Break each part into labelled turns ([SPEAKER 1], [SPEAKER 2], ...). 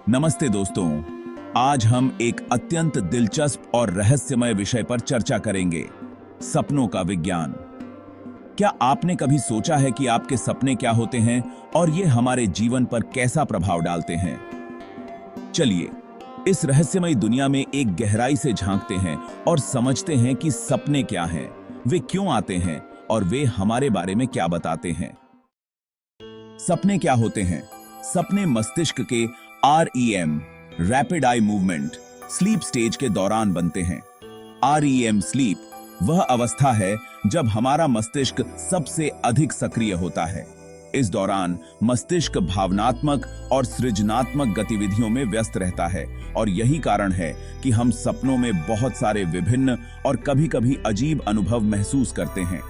[SPEAKER 1] नमस्ते दोस्तों, आज हम एक अत्यंत दिलचस्प और रहस्यमय विषय पर चर्चा करेंगे, सपनों का विज्ञान। क्या आपने कभी सोचा है कि आपके सपने क्या होते हैं और ये हमारे जीवन पर कैसा प्रभाव डालते हैं? चलिए, इस रहस्यमय दुनिया में एक गहराई से झांकते हैं और समझते हैं कि सपने क्या हैं, वे क्यों आते हैं और वे हमारे बारे में क्या बताते हैं। सपने क्या होते हैं? सपने मस्तिष्क के REM rapid eye movement sleep stage के दौरान बनते हैं। REM स्लीप वह अवस्था है जब हमारा मस्तिष्क सबसे अधिक सक्रिय होता है। इस दौरान मस्तिष्क भावनात्मक और सृजनात्मक गतिविधियों में व्यस्त रहता है और यही कारण है कि हम सपनों में बहुत सारे विभिन्न और कभी-कभी अजीब अनुभव महसूस करते हैं।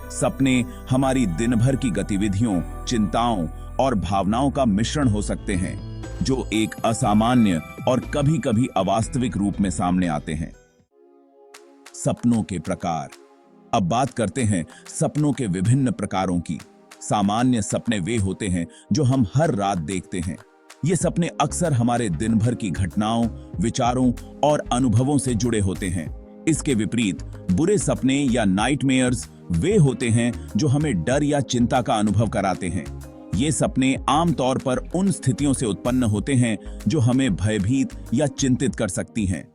[SPEAKER 1] सपने हमारी दिन भर की गतिविधियों, चिंताओं और भावनाओं का मिश्रण हो सकते हैं, जो एक असामान्य और कभी-कभी अवास्तविक रूप में सामने आते हैं। सपनों के प्रकार। अब बात करते हैं सपनों के विभिन्न प्रकारों की। सामान्य सपने वे होते हैं जो हम हर रात देखते हैं। ये सपने अक्सर हमारे दिन भर की घटनाओं, विचारों और अनुभवों से जुड़े होते हैं। इसके विपरीत बुरे सपने या नाइटमेयर्स वे होते हैं जो हमें डर या चिंता का अनुभव कराते हैं। ये सपने आमतौर पर उन स्थितियों से उत्पन्न होते हैं जो हमें भयभीत या चिंतित कर सकती हैं।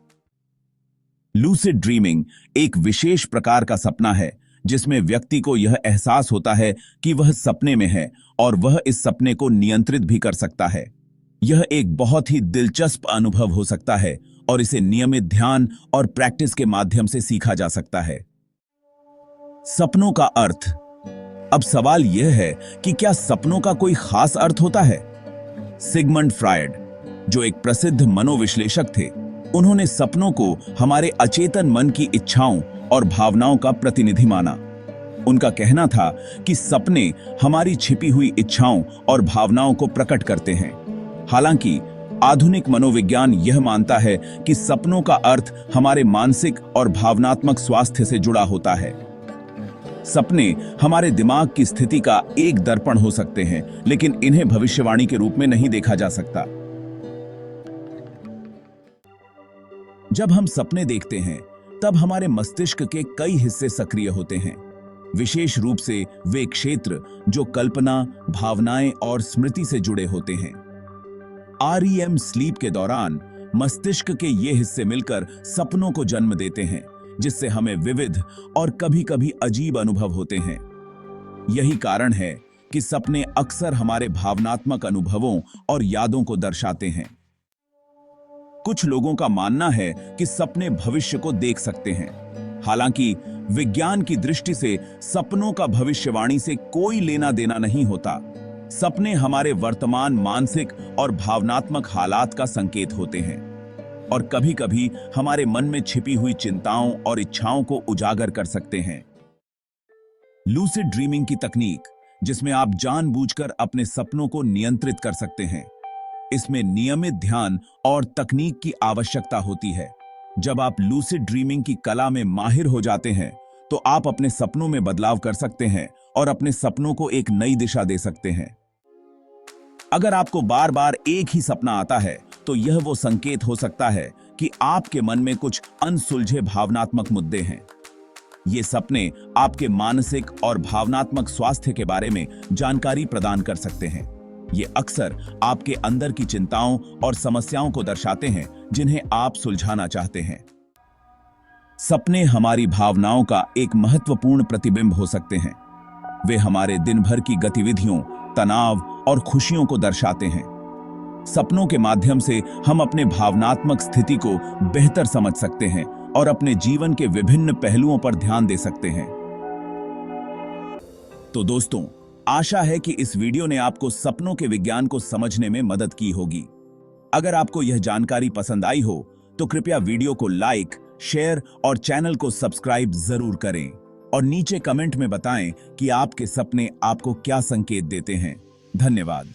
[SPEAKER 1] लूसिड ड्रीमिंग एक विशेष प्रकार का सपना है जिसमें व्यक्ति को यह एहसास होता है कि वह सपने में है और वह इस सपने को नियंत्रित भी कर सकता है। यह एक बहुत ही दिलचस्प अनुभव हो सकता है और इसे नियमित ध्यान और प्रैक्टिस के माध्यम से सीखा जा सकता है। सपनों का अर्थ। अब सवाल यह है कि क्या सपनों का कोई खास अर्थ होता है? सिगमंड फ्रायड, जो एक प्रसिद्ध मनोविश्लेषक थे, उन्होंने सपनों को हमारे अचेतन मन की इच्छाओं और भावनाओं का प्रतिनिधि माना। उनका कहना था कि सपने हमारी छिपी हुई इच्छाओं और भावनाओं को प्रकट करते हैं। हालांकि आधुनिक मनोविज्ञान यह मानता है कि सपनों का अर्थ हमारे मानसिक और भावनात्मक स्वास्थ्य से जुड़ा होता है। सपने हमारे दिमाग की स्थिति का एक दर्पण हो सकते हैं, लेकिन इन्हें भविष्यवाणी के रूप में नहीं देखा जा सकता। जब हम सपने देखते हैं, तब हमारे मस्तिष्क के कई हिस्से सक्रिय होते हैं, विशेष रूप से वे क्षेत्र जो कल्पना, भावनाएं और स्मृति से जुड़े होते हैं। REM स्लीप के दौरान मस्तिष्क के ये हिस्से मिलकर सपनों को जन्म देते हैं, जिससे हमें विविध और कभी-कभी अजीब अनुभव होते हैं। यही कारण है कि सपने अक्सर हमारे भावनात्मक अनुभवों और यादों को दर्शाते हैं। कुछ लोगों का मानना है कि सपने भविष्य को देख सकते हैं। हालांकि विज्ञान की दृष्टि से सपनों का भविष्यवाणी से कोई लेना देना नहीं होता। सपने हमारे वर्तमान मानसिक और भावनात्मक हालात का संकेत होते हैं और कभी-कभी हमारे मन में छिपी हुई चिंताओं और इच्छाओं को उजागर कर सकते हैं। लूसिड ड्रीमिंग की तकनीक, जिसमें आप जानबूझकर अपने सपनों को नियंत्रित कर सकते हैं। इसमें नियमित ध्यान और तकनीक की आवश्यकता होती है। जब आप लूसिड ड्रीमिंग की कला में माहिर हो जाते हैं, तो आप अपने सपनों में बदलाव कर सकते हैं और अपने सपनों को एक नई दिशा दे सकते हैं। अगर आपको बार-बार एक ही सपना आता है, तो यह वो संकेत हो सकता है कि आपके मन में कुछ अनसुलझे भावनात्मक मुद्दे हैं। ये सपने आपके मानसिक और भावनात्मक स्वास्थ्य के बारे में जानकारी प्रदान कर सकते हैं। ये अक्सर आपके अंदर की चिंताओं और समस्याओं को दर्शाते हैं, जिन्हें आप सुलझाना चाहते हैं। सपने हमारी भावनाओं का एक महत्वपूर्ण प्रतिबिंब हो सकते हैं। वे हमारे दिन भर की गतिविधियों, तनाव और खुशियों को दर्शाते हैं। सपनों के माध्यम से हम अपने भावनात्मक स्थिति को बेहतर समझ सकते हैं और अपने जीवन के विभिन्न पहलुओं पर ध्यान दे सकते हैं। तो दोस्तों, आशा है कि इस वीडियो ने आपको सपनों के विज्ञान को समझने में मदद की होगी। अगर आपको यह जानकारी पसंद आई हो, तो कृपया वीडियो को लाइक, शेयर और चैनल को सब्सक्राइब जरूर करें और नीचे कमेंट में बताएं कि आपके सपने आपको क्या संकेत देते हैं। धन्यवाद।